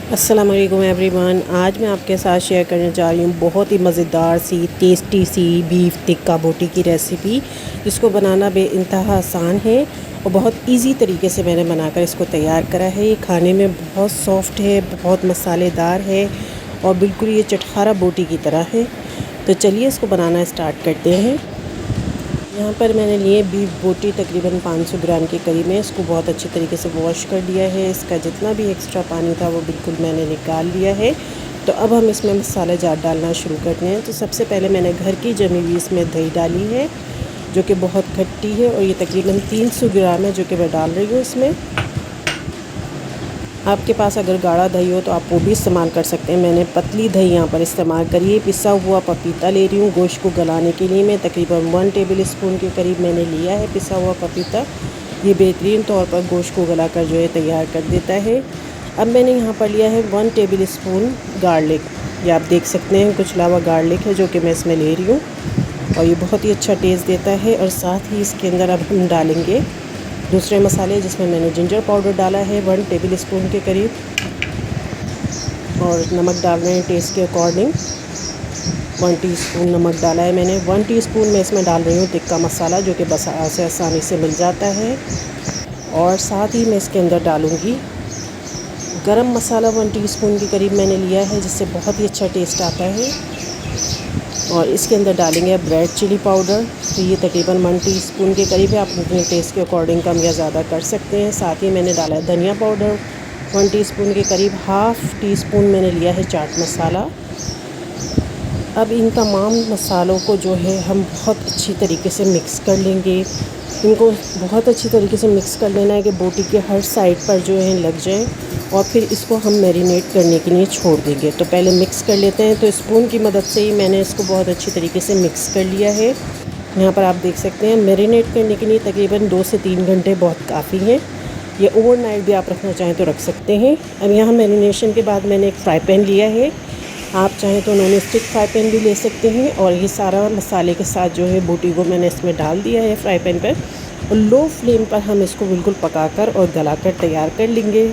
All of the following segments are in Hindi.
अस्सलाम वालेकुम एवरीवन। आज मैं आपके साथ शेयर करने जा रही हूँ बहुत ही मज़ेदार सी टेस्टी सी बीफ टिक्का बोटी की रेसिपी, जिसको बनाना बेइंतहा आसान है और बहुत इजी तरीके से मैंने बनाकर इसको तैयार करा है। ये खाने में बहुत सॉफ्ट है, बहुत मसालेदार है और बिल्कुल ये चटखारा बोटी की तरह है। तो चलिए इसको बनाना स्टार्ट करते हैं। यहाँ पर मैंने लिए बीफ बोटी तकरीबन 500 ग्राम के करीब है। इसको बहुत अच्छे तरीके से वॉश कर लिया है। इसका जितना भी एक्स्ट्रा पानी था वो बिल्कुल मैंने निकाल लिया है। तो अब हम इसमें मसाला जार डालना शुरू करते हैं। तो सबसे पहले मैंने घर की जमी हुई इसमें दही डाली है, जो कि बहुत खट्टी है और ये तकरीबन 300 ग्राम है जो कि मैं डाल रही हूँ इसमें। आपके पास अगर गाढ़ा दही हो तो आप वो भी इस्तेमाल कर सकते हैं। मैंने पतली दही यहाँ पर इस्तेमाल करी है। पिसा हुआ पपीता ले रही हूँ गोश्त को गलाने के लिए। मैं तकरीबन 1 टेबल स्पून के करीब मैंने लिया है पिसा हुआ पपीता। ये बेहतरीन तौर पर गोश्त को गलाकर जो है तैयार कर देता है। अब मैंने यहाँ पर लिया है 1 टेबल स्पून गार्लिक। ये आप देख सकते हैं कुछ लावा गार्लिक है जो कि मैं इसमें ले रही हूँ और ये बहुत ही अच्छा टेस्ट देता है। और साथ ही इसके अंदर अब हम डालेंगे दूसरे मसाले, जिसमें मैंने जिंजर पाउडर डाला है 1 टेबल स्पून के करीब और नमक डाल रहे हैं टेस्ट के अकॉर्डिंग। 1 टीस्पून नमक डाला है मैंने। 1 टीस्पून मैं इसमें डाल रही हूँ टिक्का मसाला, जो कि बाज़ार से आसानी से मिल जाता है। और साथ ही मैं इसके अंदर डालूँगी गरम मसाला 1 टीस्पून के करीब मैंने लिया है, जिससे बहुत ही अच्छा टेस्ट आता है। और इसके अंदर डालेंगे ब्रेड चिली पाउडर। तो ये तकरीबन 1 टीस्पून के करीब है। आप अपने टेस्ट के अकॉर्डिंग कम या ज़्यादा कर सकते हैं। साथ ही मैंने डाला है धनिया पाउडर 1 टीस्पून के करीब। हाफ़ टीस्पून मैंने लिया है चाट मसाला। अब इन तमाम मसालों को जो है हम बहुत अच्छी तरीके से मिक्स कर लेंगे। इनको बहुत अच्छी तरीके से मिक्स कर लेना है कि बोटी के हर साइड पर जो है लग जाए और फिर इसको हम मैरिनेट करने के लिए छोड़ देंगे। तो पहले मिक्स कर लेते हैं। तो स्पून की मदद से ही मैंने इसको बहुत अच्छी तरीके से मिक्स कर लिया है। यहाँ पर आप देख सकते हैं मैरिनेट करने के लिए तकरीबन 2 से 3 घंटे बहुत काफ़ी हैं। ये ओवरनाइट भी आप रखना चाहें तो रख सकते हैं। अब यहाँ मैरिनेशन के बाद मैंने एक फ्राई पैन लिया है। आप चाहें तो नॉन स्टिक फ्राई पैन भी ले सकते हैं। और ये सारा मसाले के साथ जो है बोटी को मैंने इसमें डाल दिया है फ्राई पैन पर और लो फ्लेम पर हम इसको बिल्कुल पकाकर और गलाकर तैयार कर लेंगे।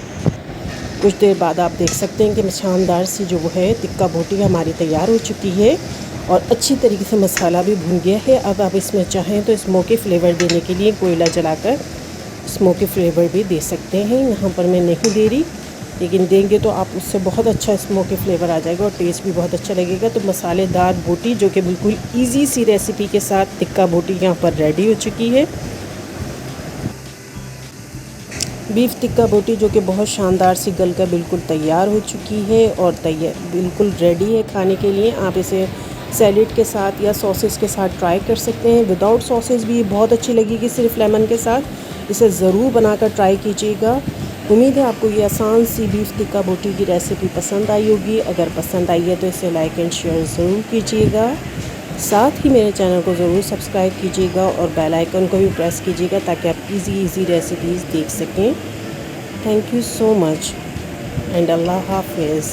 कुछ देर बाद आप देख सकते हैं कि शानदार सी जो है टिक्का बोटी हमारी तैयार हो चुकी है और अच्छी तरीके से मसाला भी भुन गया है। अब आप इसमें चाहें तो स्मोकी फ्लेवर देने के लिए कोयला जलाकर स्मोकी फ्लेवर भी दे सकते हैं। यहाँ पर मैं नहीं दे रही, लेकिन देंगे तो आप उससे बहुत अच्छा स्मोकी फ्लेवर आ जाएगा और टेस्ट भी बहुत अच्छा लगेगा। तो मसालेदार बोटी जो कि बिल्कुल ईजी सी रेसिपी के साथ टिक्का बोटी यहाँ पर रेडी हो चुकी है। बीफ टिक्का बोटी जो कि बहुत शानदार सी गल कर बिल्कुल तैयार हो चुकी है और तैयार बिल्कुल रेडी है खाने के लिए। आप इसे सैलेड के साथ या सॉसेस के साथ ट्राई कर सकते हैं। विदाउट सॉसेस भी बहुत अच्छी लगेगी, सिर्फ लेमन के साथ। इसे ज़रूर बनाकर ट्राई कीजिएगा। उम्मीद है आपको ये आसान सी बीफ टिक्का बोटी की रेसिपी पसंद आई होगी। अगर पसंद आई है तो इसे लाइक एंड शेयर ज़रूर कीजिएगा। साथ ही मेरे चैनल को ज़रूर सब्सक्राइब कीजिएगा और बेल आइकन को भी प्रेस कीजिएगा ताकि आप इजी रेसिपीज़ देख सकें। Thank you so much and अल्लाह हाफिज़।